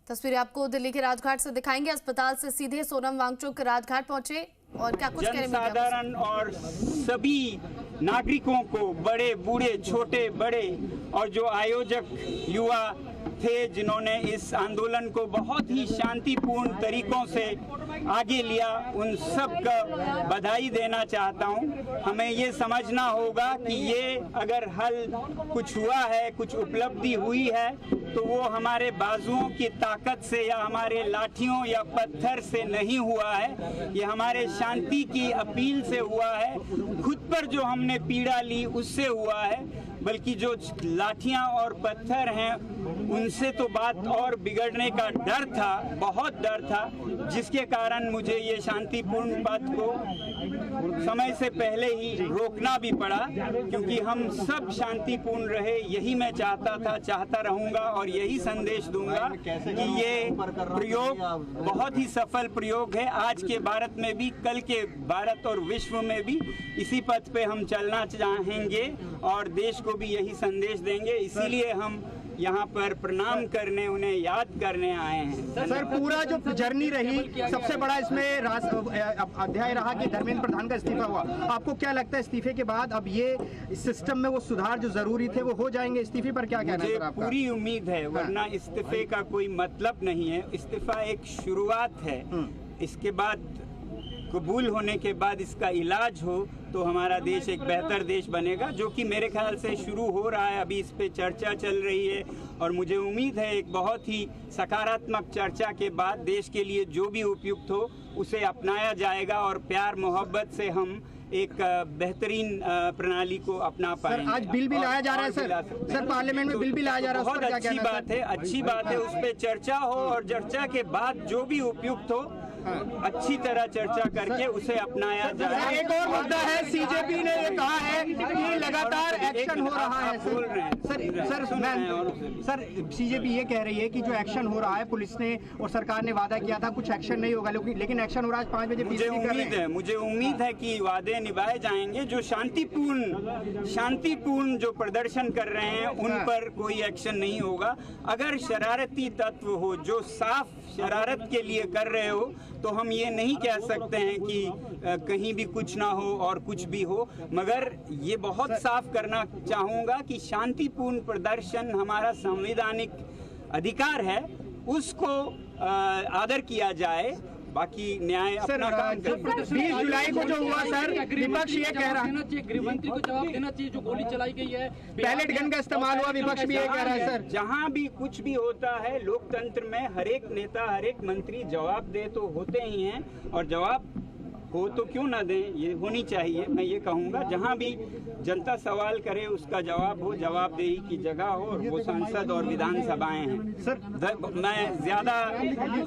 तस्वीरें आपको दिल्ली के राजघाट से दिखाएंगे। अस्पताल से सीधे सोनम वांगचुक राजघाट पहुंचे और क्या कुछ जनसाधारण और सभी नागरिकों को, बड़े बूढ़े छोटे बड़े, और जो आयोजक युवा थे जिन्होंने इस आंदोलन को बहुत ही शांतिपूर्ण तरीकों से आगे लिया, उन सब का बधाई देना चाहता हूं। हमें ये समझना होगा कि ये अगर हल कुछ हुआ है, कुछ उपलब्धि हुई है, तो वो हमारे बाजुओं की ताकत से या हमारे लाठियों या पत्थर से नहीं हुआ है। ये हमारे शांति की अपील से हुआ है, खुद पर जो हमने पीड़ा ली उससे हुआ है। बल्कि जो लाठियां और पत्थर हैं उनसे तो बात और बिगड़ने का डर था, बहुत डर था, जिसके कारण मुझे ये शांतिपूर्ण पथ को समय से पहले ही रोकना भी पड़ा, क्योंकि हम सब शांतिपूर्ण रहे। यही मैं चाहता रहूंगा और यही संदेश दूंगा कि ये प्रयोग बहुत ही सफल प्रयोग है। आज के भारत में भी, कल के भारत और विश्व में भी इसी पथ पे हम चलना चाहेंगे और देश को भी यही संदेश देंगे। इसीलिए हम यहाँ पर प्रणाम करने, उन्हें याद करने आए हैं। सर, पूरा जो जर्नी रही, सबसे बड़ा इसमें अध्याय रहा कि धर्मेंद्र प्रधान का इस्तीफा हुआ। आपको क्या लगता है इस्तीफे के बाद अब ये सिस्टम में वो सुधार जो जरूरी थे वो हो जाएंगे? इस्तीफे पर क्या कहना है सर आपका? पूरी उम्मीद है, वरना इस्तीफे का कोई मतलब नहीं है। इस्तीफा एक शुरुआत है, इसके बाद कबूल होने के बाद इसका इलाज हो तो हमारा देश एक बेहतर देश बनेगा, जो कि मेरे ख्याल से शुरू हो रहा है। अभी इस पे चर्चा चल रही है और मुझे उम्मीद है एक बहुत ही सकारात्मक चर्चा के बाद देश के लिए जो भी उपयुक्त हो उसे अपनाया जाएगा और प्यार मोहब्बत से हम एक बेहतरीन प्रणाली को अपना पाएंगे। आज बिल भी लाया जा रहा है सर, पार्लियामेंट में बिल भी लाया जा रहा है। बहुत अच्छी बात है, अच्छी बात है। उस पर चर्चा हो और चर्चा के बाद जो भी उपयुक्त हो अच्छी तरह चर्चा करके उसे अपनाया जाए। एक और मुद्दा है, सीजेपी ने ये कहा है कि लगातार एक्शन हो रहा है। बोल रहे हैं सर, सीजेपी ये कह रही है कि जो एक्शन हो रहा है, पुलिस ने और सरकार ने वादा किया था कुछ एक्शन नहीं होगा, लेकिन एक्शन हो रहा है। 5 बजे मुझे उम्मीद है कि वादे निभाए जाएंगे। जो शांतिपूर्ण जो प्रदर्शन कर रहे हैं उन पर कोई एक्शन नहीं होगा। अगर शरारती तत्व हो जो साफ शरारत के लिए कर रहे हो तो हम ये नहीं कह सकते हैं कि कहीं भी कुछ ना हो और कुछ भी हो, मगर ये बहुत साफ करना चाहूँगा कि शांतिपूर्ण प्रदर्शन हमारा संवैधानिक अधिकार है, उसको आदर किया जाए। बाकी न्याय अपना काम करता है। 20 जुलाई को जो हुआ सर, विपक्ष ये कह रहा है, गृहमंत्री को जवाब देना चाहिए जो गोली चलाई गई है, पैलेट गन का इस्तेमाल हुआ, विपक्ष भी ये कह रहा है सर। जहां भी कुछ भी होता है लोकतंत्र में हर एक नेता, हर एक मंत्री जवाब दे तो होते ही हैं, और जवाब हो तो क्यों ना दें, ये होनी चाहिए। मैं ये कहूँगा जहाँ भी जनता सवाल करे उसका जवाब हो, जवाबदेही की जगह हो, और वो संसद और विधानसभाएं हैं। सर, मैं ज्यादा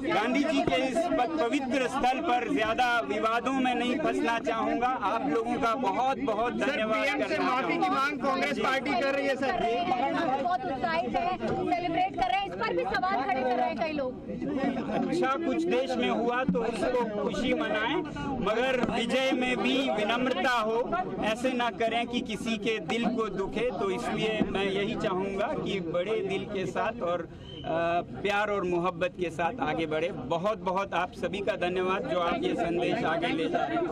गांधी जी के इस पवित्र स्थल पर ज्यादा विवादों में नहीं फंसना चाहूँगा। आप लोगों का बहुत बहुत धन्यवाद। माफी की मांग कांग्रेस पार्टी कर रही है सर, बहुत उत्साहित है, सेलिब्रेट कर रहे हैं, इस पर भी सवाल खड़े कर रहे हैं कई लोग। अच्छा कुछ देश में हुआ तो उसको खुशी मनाएं, मगर विजय में भी विनम्रता हो, ऐसे ना करें कि किसी के दिल को दुखे। तो इसलिए मैं यही चाहूँगा कि बड़े दिल के साथ और प्यार और मोहब्बत के साथ आगे बढ़े। बहुत बहुत आप सभी का धन्यवाद जो आप ये संदेश आगे ले जा रहे हैं।